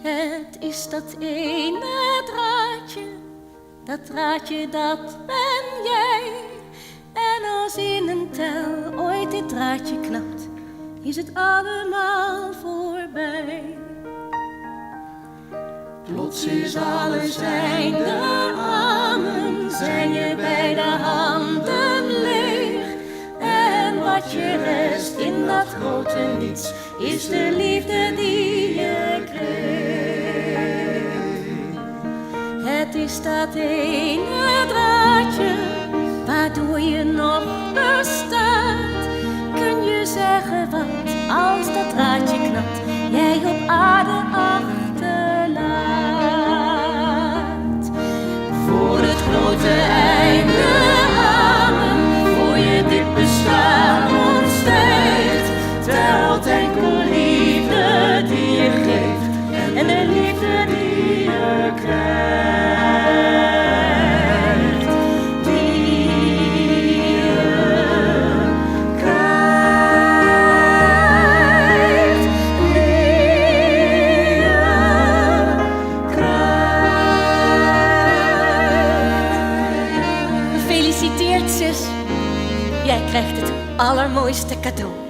Het is dat ene draadje, dat draadje dat ben jij. En als in een tel ooit dit draadje knapt, is het allemaal voorbij. Plots is alles einde amen, zijn je beide handen leeg. En wat je rest in dat grote niets, is de liefde die je kreeg. Het is dat ene draadje, waardoor je nog bestaat. Kun je zeggen wat, als dat draadje knapt, jij op aarde achterlaat. Voor het grote einde amen, voor je dit bestaan ontstijgt, telt enkel liefde die je geeft en de liefde die je krijgt. Gefeliciteerd, zus. Jij krijgt het allermooiste cadeau.